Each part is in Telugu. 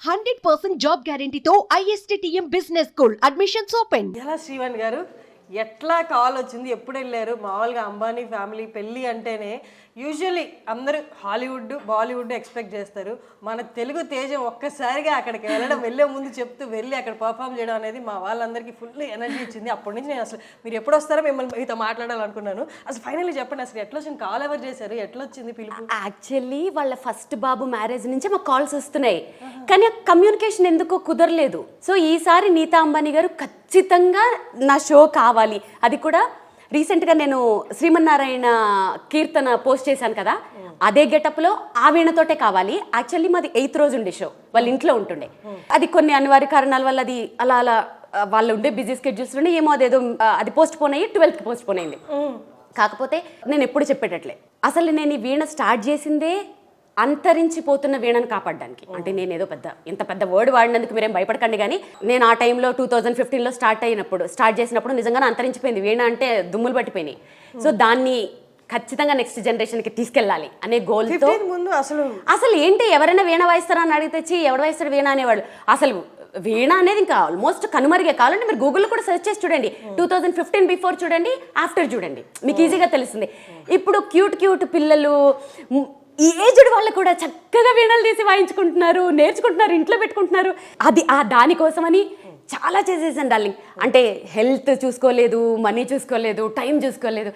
100% జాబ్ గ్యారంటీతో ISTTM business school admissions open. ఎలా శ్రీవన్ గారు ఎట్లా కాల్ వచ్చింది, ఎప్పుడు వెళ్ళారు? మామూలుగా అంబానీ ఫ్యామిలీ పెళ్ళి అంటేనే యూజువల్లీ అందరూ హాలీవుడ్ బాలీవుడ్ ఎక్స్పెక్ట్ చేస్తారు. మన తెలుగు తేజం ఒక్కసారిగా అక్కడికి వెళ్ళే ముందు చెప్తూ వెళ్ళి అక్కడ పర్ఫామ్ చేయడం అనేది మా వాళ్ళందరికీ ఫుల్ ఎనర్జీ ఇచ్చింది. అప్పటి నుంచి నేను అసలు మీరు ఎప్పుడు వస్తారో మిమ్మల్ని మీతో మాట్లాడాలనుకున్నాను. అసలు ఫైనల్లీ చెప్పండి, అసలు ఎట్లా వచ్చింది కాల్, ఎవరు చేశారు, ఎట్లా వచ్చింది పిలుపు? యాక్చువల్లీ వాళ్ళ ఫస్ట్ బాబు మ్యారేజ్ నుంచి మాకు కాల్స్ వస్తున్నాయి, కానీ కమ్యూనికేషన్ ఎందుకో కుదరలేదు. సో ఈసారి నీతా అంబానీ గారు ఖచ్చితంగా నా షో కావాలి. అది కూడా రీసెంట్గా నేను శ్రీమన్నారాయణ కీర్తన పోస్ట్ చేశాను కదా, అదే గెటప్లో ఆ వీణతోటే కావాలి. యాక్చువల్లీ మాది 8th రోజు ఉండే షో, వాళ్ళ ఇంట్లో ఉంటుండే. అది కొన్ని అనివార్య కారణాల వల్ల అది అలా అలా వాళ్ళు ఉండే బిజీ స్కెడ్యూల్స్లోనే ఏమో అదేదో అది పోస్ట్ పోన్ అయ్యి 12th పోస్ట్ పోన్ అయింది. కాకపోతే నేను ఎప్పుడు చెప్పేటట్లే, అసలు నేను ఈ వీణ స్టార్ట్ చేసిందే అంతరించిపోతున్న వీణను కాపాడడానికి. అంటే నేను ఏదో ఇంత పెద్ద వర్డ్ వాడినందుకు మీరేం భయపడకండి, కానీ నేను ఆ టైంలో 2015లో స్టార్ట్ చేసినప్పుడు నిజంగానే అంతరించిపోయింది వీణ, అంటే దుమ్ములు పట్టిపోయినాయి. సో దాన్ని ఖచ్చితంగా నెక్స్ట్ జనరేషన్కి తీసుకెళ్ళాలి అనే గోల్తో అసలు ఏంటి ఎవరైనా వీణ వాయిస్తారని అడిగితే ఎవడు వాయిస్తాడు వీణ అనేవాడు. అసలు వీణ అనేది ఇంకా ఆల్మోస్ట్ కనుమరిగే. కావాలంటే మీరు గూగుల్లో కూడా సెర్చ్ చేసి చూడండి, 2015 బిఫోర్ చూడండి, ఆఫ్టర్ చూడండి, మీకు ఈజీగా తెలుస్తుంది. ఇప్పుడు క్యూట్ పిల్లలు, ఈ ఏజ్డ్ వాళ్ళు కూడా చక్కగా వీణలు తీసి వాయించుకుంటున్నారు, నేర్చుకుంటున్నారు, ఇంట్లో పెట్టుకుంటున్నారు. అది దానికోసమని చాలా చేసేసాను డార్లింగ్. అంటే హెల్త్ చూసుకోలేదు, మనీ చూసుకోలేదు, టైం చూసుకోలేదు,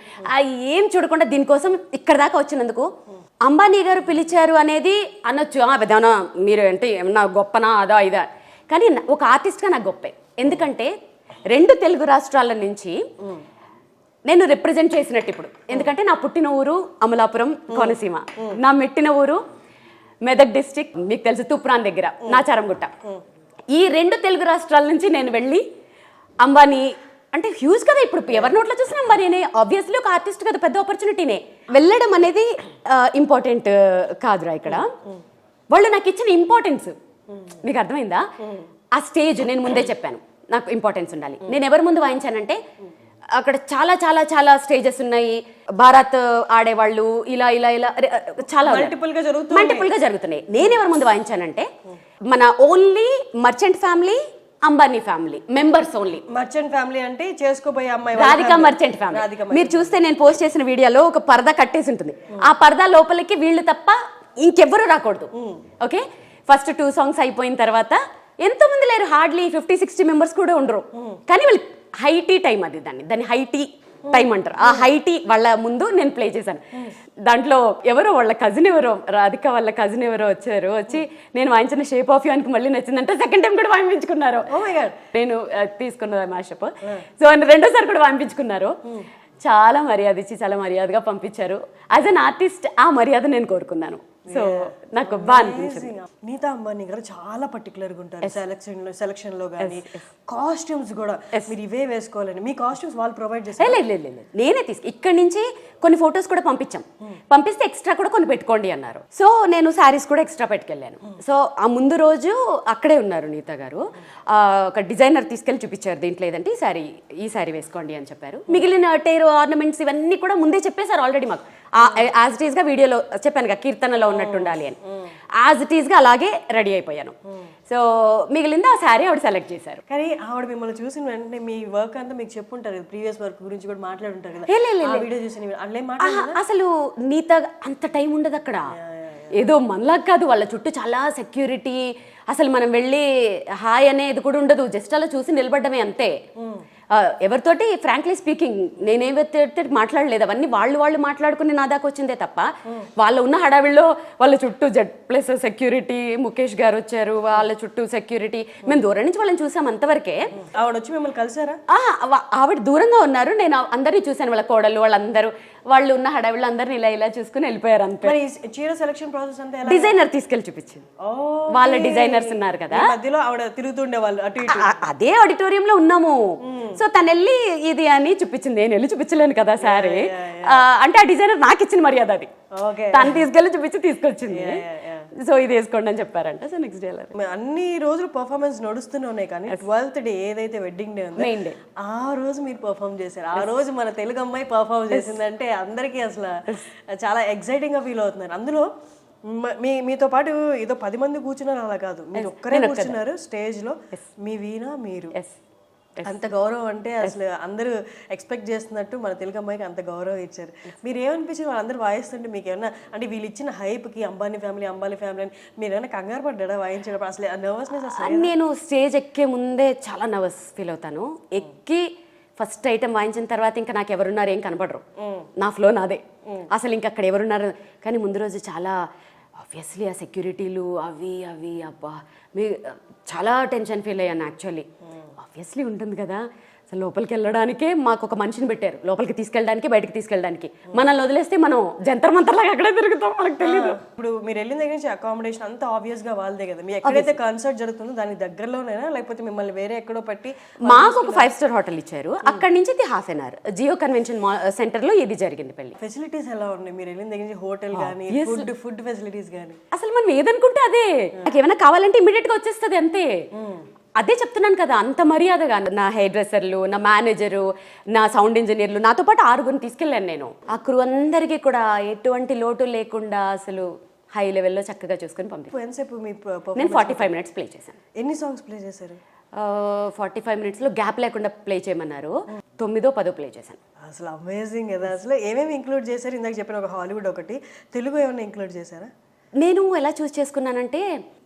ఏం చూడకుండా దీనికోసం ఇక్కడ దాకా వచ్చినందుకు అంబానీ గారు పిలిచారు అనేది అనొచ్చు. విధానం మీరు అంటే ఏమన్నా గొప్పనా అదా ఇదా, కానీ ఒక ఆర్టిస్ట్గా నాకు గొప్పే. ఎందుకంటే 2 తెలుగు రాష్ట్రాల నుంచి నేను రిప్రజెంట్ చేసినట్టు ఇప్పుడు. ఎందుకంటే నా పుట్టిన ఊరు అమలాపురం కోనసీమ, నా మెట్టిన ఊరు మెదక్ డిస్ట్రిక్ట్, మీకు తెలుసు తూప్రాన్ దగ్గర నాచారంగుట్ట. ఈ 2 తెలుగు రాష్ట్రాల నుంచి నేను వెళ్ళి అంబానీ అంటే హ్యూజ్ కదా, ఇప్పుడు ఎవరి నోట్లో చూసినా అంబానీనే, ఆబ్వియస్లీ ఒక ఆర్టిస్ట్ కదా, పెద్ద ఆపర్చునిటీనే. వెళ్ళడం అనేది ఇంపార్టెంట్ కాదురా. ఇక్కడ వాళ్ళు నాకు ఇచ్చిన ఇంపార్టెన్స్ మీకు అర్థమైందా? ఆ స్టేజ్ నేను ముందే చెప్పాను, నాకు ఇంపార్టెన్స్ ఉండాలి. నేను ఎవరి ముందు వాయించానంటే అక్కడ చాలా చాలా చాలా స్టేజెస్ ఉన్నాయి. భారత్ ఆడేవాళ్ళు ఇలా ఇలా ఇలా చాలా మల్టిపుల్ గా జరుగుతున్నాయి. నేను ఎవరి ముందు వాయించానంటే మన only merchant family, Ambani family members only. Merchant family అంటే చేసుకోబోయే అమ్మాయి రాధికా మర్చెంట్ ఫ్యామిలీ. మీరు చూస్తే నేను పోస్ట్ చేసిన వీడియోలో ఒక పరదా కట్టేసి ఉంటుంది, ఆ పరదా లోపలికి వీళ్ళు తప్ప ఇంకెవ్వరూ రాకూడదు. ఓకే, ఫస్ట్ 2 సాంగ్స్ అయిపోయిన తర్వాత ఎంతో మంది లేరు, హార్డ్లీ 50-60 మెంబర్స్ కూడా ఉండరు. కానీ వాళ్ళు హైటీ టైం, అది దాన్ని హైటీ టైం అంటారు. ఆ హైటీ వాళ్ళ ముందు నేను ప్లే చేశాను. దాంట్లో ఎవరో వాళ్ళ కజిన్ ఎవరో, రాధిక వాళ్ళ కజిన్ ఎవరో వచ్చి నేను వాయించిన షేప్ ఆఫ్ యూ అని మళ్ళీ నచ్చిందంటే సెకండ్ టైం కూడా వాయించుకున్నారు. నేను తీసుకున్న మ్యాషప్. సో 2వ సారి కూడా వాయించుకున్నారు. చాలా మర్యాద ఇచ్చి చాలా మర్యాదగా పంపించారు. యాజ్ అన్ ఆర్టిస్ట్ ఆ మర్యాద నేను కోరుకున్నాను. సో నాకు బాగా అనిపించింది. నీతా అంబానీ గారు చాలా పర్టికులర్గా ఉంటారు సెలక్షన్ లో కానీ, కాస్ట్యూమ్స్ కూడా మీరు ఇవే వేసుకోవాలని. మీ కాస్ట్యూమ్స్ వాళ్ళు ప్రొవైడ్ చేస్తారు? లేదు, నేనే ఇక్కడి నుంచి కొన్ని ఫొటోస్ కూడా పంపిస్తే ఎక్స్ట్రా కూడా కొన్ని పెట్టుకోండి అన్నారు. సో నేను శారీస్ కూడా ఎక్స్ట్రా పెట్టుకెళ్ళాను. సో ఆ ముందు రోజు అక్కడే ఉన్నారు నీతా గారు, ఒక డిజైనర్ తీసుకెళ్ళి చూపించారు, దీంట్లో ఏదంటే ఈ శారీ వేసుకోండి అని చెప్పారు. మిగిలిన టైర్ ఆర్నమెంట్స్ ఇవన్నీ కూడా ముందే చెప్పేశారు ఆల్రెడీ మాకు. యాజ్ ఇట్ ఈస్ గా వీడియోలో చెప్పాను కదా, కీర్తనలో ఉన్నట్టు ఉండాలి అని, యాజ్ ఇట్ ఈస్ గా అలాగే రెడీ అయిపోయాను. సో మిగిలింది ఆ శారీ ఆవిడ సెలెక్ట్ చేశారు. కానీ ఆవిడ మిమ్మల్ని చూసిన వెంటనే మీ వర్క్ అంతా మీకు చెప్పుంటారు, ప్రీవియస్ వర్క్ గురించి కూడా మాట్లాడుంటారు కదా. అసలు నీత అంత టైం ఉండదు అక్కడ, ఏదో మనలాగా కాదు. వాళ్ళ చుట్టూ చాలా సెక్యూరిటీ, అసలు మనం వెళ్ళి హాయ్ అనేది కూడా ఉండదు, జస్ట్ అలా చూసి నిలబడ్డమే అంతే. ఎవరితోటి ఫ్రాంక్లీ స్పీకింగ్ నేనేవైతే మాట్లాడలేదు, అవన్నీ వాళ్ళు మాట్లాడుకుని నా దాకా వచ్చిందే తప్ప వాళ్ళు ఉన్న హడావిడిలో వాళ్ళ చుట్టూ Z+ సెక్యూరిటీ, ముఖేష్ గారు వచ్చారు, వాళ్ళ చుట్టూ సెక్యూరిటీ, మేము దూరం నుంచి వాళ్ళని చూసాం అంతవరకే. ఆవిడ వచ్చి మిమ్మల్ని కలిసారా? ఆవిడ దూరంగా ఉన్నారు, నేను అందరినీ చూశాను, వాళ్ళ కోడళ్ళు వాళ్ళందరూ, వాళ్ళు ఉన్న హడావిడిలో అందరిని ఇలా చూసుకుని వెళ్ళిపోయారు అంతే. చీర సెలక్షన్ ప్రాసెస్ అంతా డిజైనర్ తీసుకెళ్ళి చూపించింది, వాళ్ళ డిజైనర్స్ ఉన్నారు కదా, మధ్యలో ఆవిడ తిరుగుతుండే వాళ్ళు అటు ఇటు. అదే ఆడిటోరియంలో ఉన్నాము. సో తను వెళ్ళి ఇది అని చూపించింది, నేను వెళ్ళి చూపించలేను కదా సారీ. అంటే ఆ డిజైనర్ నాకు ఇచ్చిన మర్యాద అది, తను తీసుకెళ్ళి తీసుకొచ్చింది. సో ఇది వేసుకోండి అని చెప్పారంట. సో నెక్స్ట్ డే అన్ని రోజులు పర్ఫార్మెన్స్ నడుస్తూనే ఉన్నాయి, కానీ 12th డే ఏదైతే వెడ్డింగ్ డే ఉందో మెయిన్ డే, ఆ రోజు మీరు పర్ఫార్మ్ చేశారు. ఆ రోజు మన తెలుగు అమ్మాయి పర్ఫార్మ్ చేసిందంటే అందరికీ అసలు చాలా ఎక్సైటింగ్ గా ఫీల్ అవుతున్నారు. అందులో మీతో పాటు ఏదో 10 మంది కూర్చున్నారు అలా కాదు, మీరు ఒక్కరే కూర్చున్నారు స్టేజ్ లో, మీ వీణ మీరు. అంత గౌరవం అంటే అసలు అందరూ ఎక్స్పెక్ట్ చేస్తున్నట్టు మన తెలుగు అమ్మాయికి అంత గౌరవం ఇచ్చారు. మీరు ఏమనిపించింది వాళ్ళందరూ వాయిస్తుంటే? మీకు ఏమన్నా అంటే వీళ్ళు ఇచ్చిన హైప్కి అంబానీ ఫ్యామిలీ అని మీరు ఏమైనా కంగారు పడ్డా వాయించేటప్పుడు? అసలు నర్వస్నెస్ అసలు? నేను స్టేజ్ ఎక్కే ముందే చాలా నర్వస్ ఫీల్ అవుతాను. ఎక్కి ఫస్ట్ ఐటమ్ వాయించిన తర్వాత ఇంకా నాకు ఎవరున్నారు ఏం కనపడరు, నా ఫ్లో నాదే. అసలు ఇంకా అక్కడ ఎవరున్నారు. కానీ ముందు రోజు చాలా ఆబ్వియస్లీ ఆ సెక్యూరిటీలు అవి అబ్బా చాలా టెన్షన్ ఫీల్ అయ్యాను. యాక్చువల్లీ ఆబ్వియస్లీ ఉంటుంది కదా, అసలు లోపలికి వెళ్ళడానికే మాకు ఒక మనిషిని పెట్టారు, లోపలికి తీసుకెళ్ళడానికి బయటకు తీసుకెళ్ళడానికి. మనల్ని వదిలేస్తే మనం జంతర్ మంతర్లాగా అక్కడే తిరుగుతాం, మనకు తెలియదు. ఇప్పుడు మీరు వెళ్ళిన దగ్గర నుంచి అకామిడేషన్ అంతా ఆబ్వియస్ గా వాళ్ళదే కదా, మీ ఎక్కడైతే కాన్సర్ట్ జరుగుతుందో దానికి దగ్గరలోనేనా, లేకపోతే మిమ్మల్ని వేరే ఎక్కడో పట్టి? మాకు ఒక 5 స్టార్ హోటల్ ఇచ్చారు, అక్కడి నుంచి ఇది half an hour Jio convention centre లో ఇది జరిగింది పెళ్లి. ఫెసిలిటీస్ ఎలా ఉన్నాయి మీరు వెళ్ళిన దగ్గర నుంచి? హోటల్ కానీ ఫుడ్ ఫెసిలిటీస్ కానీ? అసలు మనం ఏదనుకుంటే అదే, నాకు ఏమైనా కావాలంటే ఇమీడియట్ గా వచ్చేస్తుంది అంతే. అదే చెప్తున్నాను కదా, అంత మర్యాదగా నా హెయిర్ డ్రెస్సర్లు, నా మేనేజరు, నా సౌండ్ ఇంజనీర్లు, నాతో పాటు 6 తీసుకెళ్ళాను నేను. ఆ క్రూ అందరికీ కూడా ఎటువంటి లోటు లేకుండా అసలు హై లెవెల్లో చక్కగా చూసుకొని పంపించాను. ఎంతసేపు నేను 45 మినిట్స్ ప్లే చేశాను. ఎన్ని సాంగ్స్ ప్లే చేశారు? 45 మినిట్స్లో గ్యాప్ లేకుండా ప్లే చేయమన్నారు. 9, 10 ప్లే చేశాను. అసలు అమేజింగ్ కదా. అసలు ఏమేమి ఇంక్లూడ్ చేశారు? ఇందాక చెప్పిన ఒక హాలీవుడ్ ఒకటి, తెలుగు ఏమైనా ఇంక్లూడ్ చేశారా? నేను ఎలా చూస్ చేసుకున్నానంటే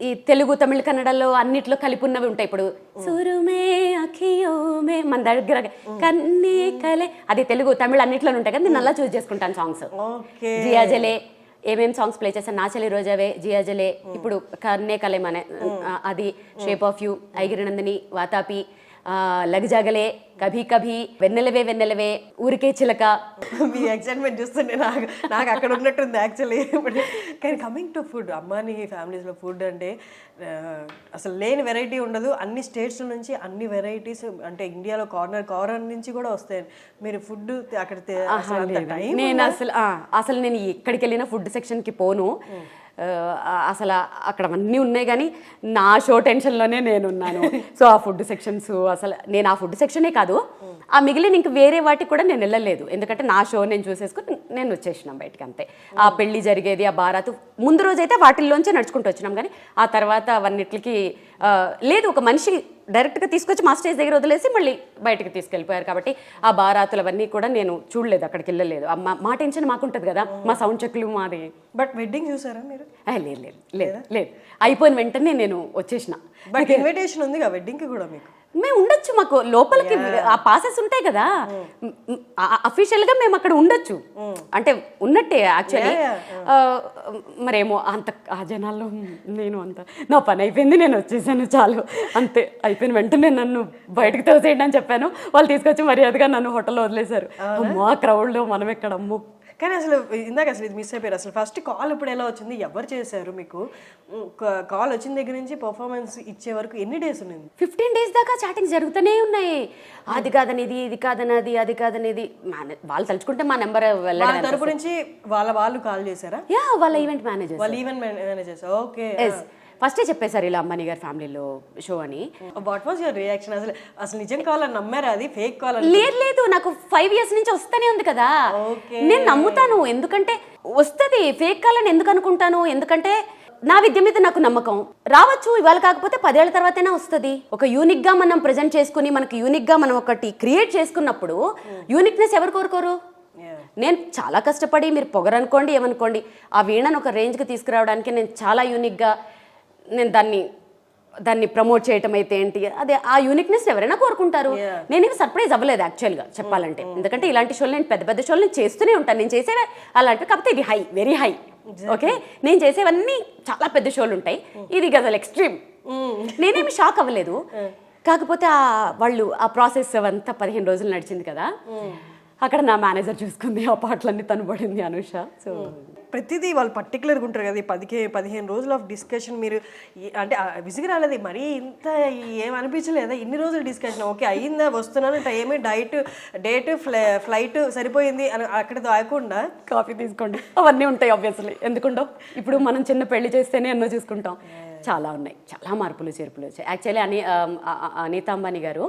ఈ తెలుగు తమిళ కన్నడలో అన్నిట్లో కలిపి ఉన్నవి ఉంటాయి. ఇప్పుడు సురుమే అఖియోమే మన దగ్గర కన్నీ కలే, అది తెలుగు తమిళ అన్నిట్లో ఉంటాయి కదా, నేను అలా చూస్ చేసుకుంటాను సాంగ్స్. జియాజలే ఏమేమి సాంగ్స్ ప్లే చేశాను? నాచలి రోజావే, జియాజలే, ఇప్పుడు కన్నే కలే మన అది, shape of you, Aigiri Nandini, Vatapi, Lag Ja Gale, Kabhi Kabhi, Vennelave, ఊరికే చిలక. మీ ఎక్సైట్మెంట్ చూస్తుంటే నాకు అక్కడ ఉన్నట్టుంది యాక్చువల్లీ. కానీ కమింగ్ టు ఫుడ్, అమ్మాని ఫ్యామిలీస్లో ఫుడ్ అంటే అసలు లేని వెరైటీ ఉండదు. అన్ని స్టేట్స్ నుంచి అన్ని వెరైటీస్, అంటే ఇండియాలో కార్నర్ నుంచి కూడా వస్తాయి. మీరు ఫుడ్ అక్కడ నేను అసలు నేను ఎక్కడికి వెళ్ళినా ఫుడ్ సెక్షన్కి పోను. అసలు అక్కడ అన్నీ ఉన్నాయి, కానీ నా షో టెన్షన్లోనే నేనున్నాను. సో ఆ ఫుడ్ సెక్షన్స్, అసలు నేను ఆ ఫుడ్ సెక్షనే కాదు, ఆ మిగిలిన ఇంక వేరే వాటికి కూడా నేను వెళ్ళలేదు. ఎందుకంటే నా షో నేను చూసేసుకుని నేను వచ్చేసినాం బయటికి అంతే. ఆ పెళ్లి జరిగేది, ఆ బారాతు ముందు రోజైతే వాటిల్లోంచే నడుచుకుంటూ వచ్చినాం, కానీ ఆ తర్వాత అవన్నిటికి లేదు, ఒక మనిషి డైరెక్ట్గా తీసుకొచ్చి మా స్టేజ్ దగ్గర వదిలేసి మళ్ళీ బయటకు తీసుకెళ్ళిపోయారు. కాబట్టి ఆ బారాతులు అవన్నీ కూడా నేను చూడలేదు, అక్కడికి వెళ్ళలేదు. మా టెన్షన్ మాకుంటుంది కదా, మా సౌండ్ చెక్లు మాది. బట్ వెడ్డింగ్ చూసారా మీరు? లేదు, అయిపోయిన వెంటనే నేను వచ్చేసిన. బట్ ఇన్విటేషన్ ఉంది కదా వెడ్డింగ్కి కూడా మీకు? మేము ఉండొచ్చు, మాకు లోపలికి ఆ పాసెస్ ఉంటాయి కదా, అఫీషియల్ గా మేము అక్కడ ఉండొచ్చు, అంటే ఉన్నట్టే యాక్చువల్లీ. మరేమో అంత ఆ జనాల్లో నేను అంత నా పని అయిపోయింది, నేను వచ్చేసాను చాలు అంతే. అయిపోయిన వెంటనే నన్ను బయటకు తోసేయండి అని చెప్పాను, వాళ్ళు తీసుకొచ్చి మర్యాదగా నన్ను హోటల్లో వదిలేశారు. అమ్మో ఆ క్రౌడ్లో మనం ఎక్కడ అమ్ము. కానీ అసలు ఇందాక అసలు ఇది మిస్ అయిపోయారు. అసలు ఫస్ట్ కాల్ ఇప్పుడు ఎలా వచ్చింది, ఎవరు చేశారు మీకు? కాల్ వచ్చిన దగ్గర నుంచి పర్ఫార్మెన్స్ ఇచ్చే వరకు ఎన్ని డేస్ ఉంది? 15 days దాకా చాటింగ్ జరుగుతూనే ఉన్నాయి. అది కాదనేది, ఇది కాదనేది, అది కాదనేది. వాళ్ళు తలుచుకుంటే మా నెంబర్ వాళ్ళ తరపు నుంచి వాళ్ళు కాల్ చేశారా? యా, వాళ్ళ ఈవెంట్ మేనేజర్స్. ఓకే, ఫస్టే చెప్పేశారు ఇలా అంబానీ గారి ఫ్యామిలీలో షో అని. What was your reaction? అసలు నిజం కాల్ అని నమ్మారా? అది ఫేక్ కాల్? లేదు, నాకు 5 years నుంచి వస్తూనే ఉంది కదా, నేను నమ్ముతాను. ఎందుకంటే వస్తుంది, ఫేక్ కాల్ అని ఎందుకు అనుకుంటాను? ఎందుకంటే నా విద్య మీద నాకు నమ్మకం. రావచ్చు, ఇవాళ కాకపోతే 10 ఏళ్ల తర్వాతైనా వస్తుంది. ఒక యూనిక్ గా మనం ప్రెజెంట్ చేసుకుని, మనకి యూనిక్ గా మనం ఒకటి క్రియేట్ చేసుకున్నప్పుడు యూనిక్నెస్ ఎవరు కోరుకోరు? నేను చాలా కష్టపడి, మీరు పొగరనుకోండి ఏమనుకోండి, ఆ వీణను ఒక రేంజ్కి తీసుకురావడానికి నేను చాలా యూనిక్గా నేను దాన్ని ప్రమోట్ చేయటం అయితే ఏంటి, అదే ఆ యూనిక్నెస్ ఎవరైనా కోరుకుంటారు. నేనేమి సర్ప్రైజ్ అవ్వలేదు యాక్చువల్గా చెప్పాలంటే, ఎందుకంటే ఇలాంటి షోలు నేను పెద్ద షోలు నేను చేస్తూనే ఉంటాను. నేను చేసేవి అలాంటివి, కాకపోతే ఇది హై, వెరీ హై. ఓకే, నేను చేసేవన్నీ చాలా పెద్ద షోలు ఉంటాయి, ఇది గజల్ ఎక్స్ట్రీమ్. నేనేమి షాక్ అవ్వలేదు. కాకపోతే వాళ్ళు ఆ ప్రాసెస్ అంతా 15 రోజులు నడిచింది కదా, అక్కడ నా మేనేజర్ చూసుకుంది, ఆ పాటలన్నీ తను పడింది అనుష. సో ప్రతిదీ వాళ్ళు పర్టికులర్గా ఉంటారు కదా. 15 రోజులు ఆఫ్ డిస్కషన్, మీరు అంటే విసిగి రాలేదు మరీ? ఇంత ఏమనిపించలేదా ఇన్ని రోజులు డిస్కషన్? ఓకే అయ్యిందా, వస్తున్నాను టైమే, డేట్ ఫ్లైట్ సరిపోయింది అని అక్కడ దాయకుండా కాఫీ తీసుకోండి, అవన్నీ ఉంటాయి ఆబ్వియస్లీ. ఎందుకుండో, ఇప్పుడు మనం చిన్న పెళ్లి చేస్తేనే ఎన్నో చూసుకుంటాం. చాలా ఉన్నాయి, చాలా మార్పులు చేర్పులు వచ్చాయి. యాక్చువల్లీ అనితా అంబానీ గారు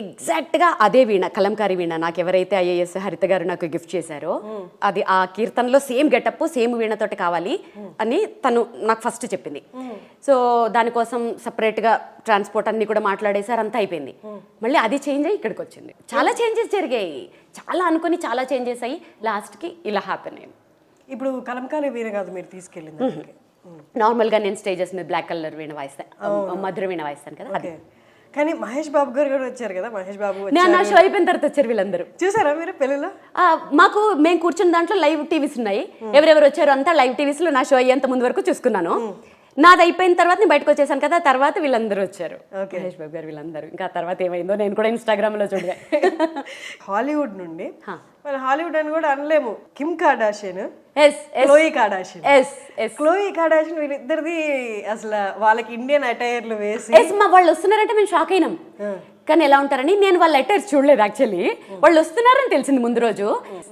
ఎగ్జాక్ట్గా అదే వీణ, కలంకారీ వీణ, నాకు ఎవరైతే ఐఏఎస్ హరిత గారు నాకు గిఫ్ట్ చేశారో అది ఆ కీర్తనలో సేమ్ గెటప్ సేమ్ వీణతోటి కావాలి అని తను నాకు ఫస్ట్ చెప్పింది. సో దానికోసం సపరేట్గా ట్రాన్స్పోర్ట్ అన్ని కూడా మాట్లాడేసారు, అంతా అయిపోయింది. మళ్ళీ అది చేంజ్ అయ్యి ఇక్కడికి వచ్చింది. చాలా చేంజెస్ జరిగాయి, చాలా అనుకుని చాలా చేంజెస్ అయ్యి లాస్ట్కి ఇలా హ్యాపీన్ అయింది. ఇప్పుడు కలంకారీ వీణ కాదు మీరు తీసుకెళ్ళింది, నార్మల్గా నేను స్టేజెస్ మీద బ్లాక్ కలర్ వీణ వాయిస్తాను, మధుర వీణ వాయిస్తాను కదా అది. కానీ మహేష్ బాబు గారు కూడా వచ్చారు కదా, మహేష్ బాబు నేను నా షో అయిపోయిన తర్వాత వచ్చారు వీళ్ళందరూ. చూసారా మీరు పెళ్ళిలో? మాకు మేము కూర్చున్న దాంట్లో లైవ్ టీవీస్ ఉన్నాయి, ఎవరెవరు వచ్చారు అంతా లైవ్ టీవీస్ లో నా షో అయ్యేంత ముందు వరకు చూసుకున్నాను. నాది అయిపోయిన తర్వాత నేను బయటకు వచ్చేసాను కదా, తర్వాత వీళ్ళందరూ వచ్చారు, మహేష్ బాబు గారు వీళ్ళందరూ. ఇంకా తర్వాత ఏమైందో నేను కూడా ఇన్స్టాగ్రామ్ లో చూడగా. హాలీవుడ్ నుండి మరి హాలీవుడ్ అని కూడా అనలేము, కిమ్ కార్డాషియన్, క్లోయి కార్డాషియన్ వీళ్ళిద్దరిది అసలు వాళ్ళకి ఇండియన్ అటైర్లు వేసి వాళ్ళు వస్తున్నారంటే మేము షాక్ అయినాం. కానీ ఎలా ఉంటారని నేను వాళ్ళ అటైర్స్ చూడలేదు, యాక్చువల్లీ వాళ్ళు వస్తున్నారని తెలిసింది ముందు రోజు.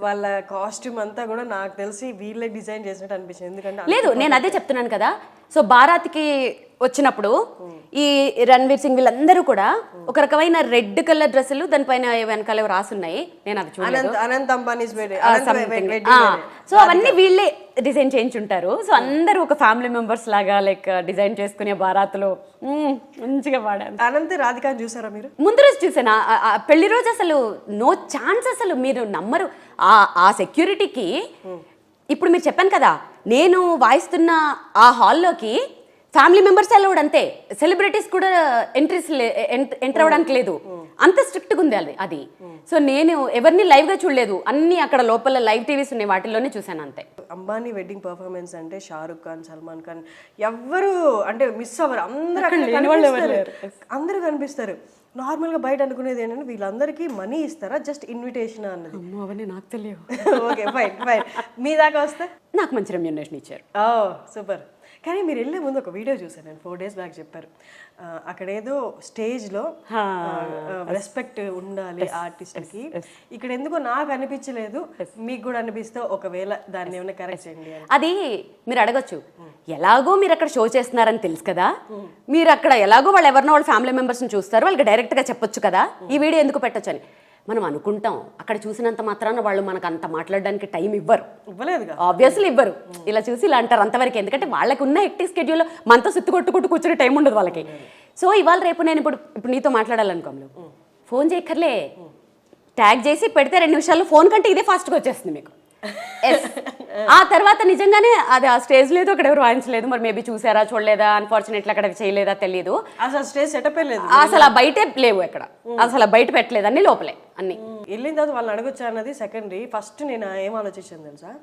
వాళ్ళ కాస్ట్యూమ్ అంతా కూడా నాకు తెలిసి వీళ్ళే డిజైన్ చేసినట్టు అనిపించింది. ఎందుకంటే లేదు, నేను అదే చెప్తున్నాను కదా. సో బారాత్కి వచ్చినప్పుడు ఈ రణ్వీర్ సింగ్ వీళ్ళందరూ కూడా ఒక రకమైన రెడ్ కలర్ డ్రెస్సులు, దానిపైన వెనకాల రాసున్నాయి, నేను అది చూడలేదు. అనంత్ అంబానీ. సో అవన్నీ వీళ్ళే డిజైన్ చేయించుంటారు. సో అందరూ ఒక ఫ్యామిలీ మెంబర్స్ లాగా లైక్ డిజైన్ చేసుకునే బారాత్లో మంచిగా పాడారు. అనంత్ రాధిక చూసారా మీరు? ముందు రోజు చూసాను, పెళ్లి రోజు అసలు నో ఛాన్స్, అసలు మీరు నమ్మరు. ఆ సెక్యూరిటీకి ఇప్పుడు మీరు చెప్పాను కదా, నేను వాయిస్తున్న ఆ హాల్లోకి ఫ్యామిలీ మెంబర్స్ అలౌడ్, అంతే, సెలబ్రిటీస్ కూడా ఎంటర్ అవ్వడానికి లేదు, అంత స్ట్రిక్ట్గా ఉంది అది. సో నేను ఎవరిని లైవ్ గా చూడలేదు, అన్ని అక్కడ లోపల లైవ్ టీవీస్ ఉన్నాయి, వాటిల్లోనే చూసాను అంతే. అంబానీ వెడ్డింగ్ పర్ఫార్మెన్స్ అంటే షారుఖ్ ఖాన్, సల్మాన్ ఖాన్ ఎవ్వరు అంటే మిస్ అవ్వరు, అందరూ కనిపిస్తారు. నార్మల్గా బయట అనుకునేది ఏంటంటే వీళ్ళందరికీ మనీ ఇస్తారా, జస్ట్ ఇన్విటేషన్ అన్నది. అవన్నీ నాకు తెలియదు. Okay fine fine. మీ దాకా వస్తే నాకు మంచి రెమ్యూనరేషన్ ఇచ్చారు. సూపర్. కానీ మీరు వెళ్ళే ముందు ఒక వీడియో చూసాను నేను, 4 days బ్యాక్ చెప్పారు, అక్కడేదో స్టేజ్లో రెస్పెక్ట్ ఉండాలి ఆర్టిస్ట్కి. ఇక్కడ ఎందుకో నాకు అనిపించలేదు, మీకు కూడా అనిపిస్తే ఒకవేళ దాన్ని ఏమైనా కరెక్ట్ చేయండి. అది మీరు అడగచ్చు, ఎలాగో మీరు అక్కడ షో చేస్తున్నారని తెలుసు కదా, మీరు అక్కడ ఎలాగో వాళ్ళు ఎవరినో వాళ్ళ ఫ్యామిలీ మెంబర్స్ని చూస్తారు, వాళ్ళకి డైరెక్ట్గా చెప్పొచ్చు కదా ఈ వీడియో ఎందుకు పెట్టచ్చు అని. మనం అనుకుంటాం, అక్కడ చూసినంత మాత్రాన వాళ్ళు మనకు అంత మాట్లాడడానికి టైం ఇవ్వలేదు, ఆబ్వియస్లీ ఇవ్వరు. ఇలా చూసి ఇలా అంటారు అంతవరకు, ఎందుకంటే వాళ్ళకి ఉన్న హెక్టిక్ స్కెడ్యూల్లో మనతో సుత్తు కొట్టుకుంటూ కూర్చునే టైం ఉండదు వాళ్ళకి. సో ఇవాళ రేపు నేను ఇప్పుడు నీతో మాట్లాడాలనుకోండి, ఫోన్ చేయక్కర్లే, ట్యాగ్ చేసి పెడితే 2 నిమిషాల్లో ఫోన్ కంటే ఇదే ఫాస్ట్గా వచ్చేస్తుంది మీకు. ఆ తర్వాత నిజంగానే అది ఆ స్టేజ్ లేదు, అక్కడ ఎవరు వాయించలేదు, మరి మేబీ చూసారా చూడలేదా, అన్ఫార్చునేట్లీ అక్కడ చేయలేదా తెలియదు, అసలు స్టేజ్ సెటప్ లేదు, అసలు బయటే లేవు, ఎక్కడ అసలు బయట పెట్టలేదు, అన్ని లోపలే అన్ని. వెళ్ళిన తర్వాత వాళ్ళని అడగొచ్చా అన్నది సెకండరీ. ఫస్ట్ నేను ఏం ఆలోచించాను తెలుసా,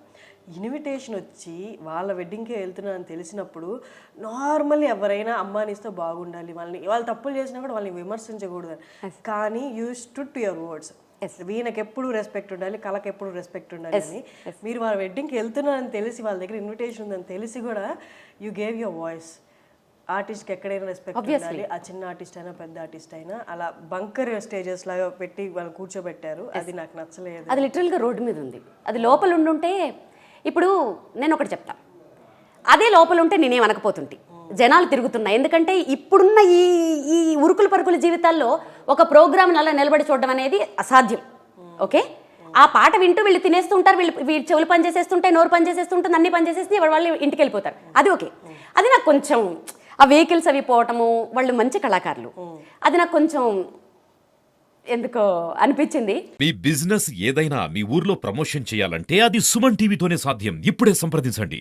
ఇన్విటేషన్ వచ్చి వాళ్ళ వెడ్డింగ్కే వెళ్తున్నా అని తెలిసినప్పుడు నార్మల్లీ ఎవరైనా అంబానీస్తో బాగుండాలి, వాళ్ళు తప్పులు చేసినా కూడా వాళ్ళని విమర్శించకూడదు. కానీ you stood to your words. వీళ్ళకి ఎప్పుడు రెస్పెక్ట్ ఉండాలి, కళకి ఎప్పుడు రెస్పెక్ట్ ఉండాలి అని. మీరు వాళ్ళ వెడ్డింగ్కి వెళ్తున్నారని తెలిసి, వాళ్ళ దగ్గర ఇన్విటేషన్ ఉందని తెలిసి కూడా యూ గేవ్ యువర్ వాయిస్. ఆర్టిస్ట్కి ఎక్కడైనా రెస్పెక్ట్ ఉండాలి, ఆ చిన్న ఆర్టిస్ట్ అయినా పెద్ద ఆర్టిస్ట్ అయినా. అలా బంకర్ స్టేజెస్ లాగా పెట్టి వాళ్ళు కూర్చోబెట్టారు, అది నాకు నచ్చలేదు. అది లిటరల్గా రోడ్డు మీద ఉంది, అది లోపల ఉండుంటే. ఇప్పుడు నేను ఒకటి చెప్తా, అదే లోపల ఉంటే నేనేం అనకపోతుంటే, జనాలు తిరుగుతున్నాయి. ఎందుకంటే ఇప్పుడున్న ఈ ఉరుకుల పరుగుల జీవితాల్లో ఒక ప్రోగ్రామ్ అలా నిలబడి చూడడం అనేది అసాధ్యం. ఓకే, ఆ పాట వింటూ వీళ్ళు తినేస్తూ ఉంటారు, వీళ్ళు చెవులు పని చేసేస్తుంటాయి, నోరు పని చేసేస్తుంటుంది, అన్ని పని చేసేసి వాళ్ళు ఇంటికి వెళ్ళిపోతారు. అది ఓకే, అది నాకు కొంచెం ఆ వెహికల్స్ అవి పోవటము, వాళ్ళు మంచి కళాకారులు, అది నాకు కొంచెం ఎందుకో అనిపించింది. మీ బిజినెస్ ఏదైనా మీ ఊర్లో ప్రమోషన్ చేయాలంటే అది సుమన్ టీవీతోనే సాధ్యం. ఇప్పుడే సంప్రదించండి.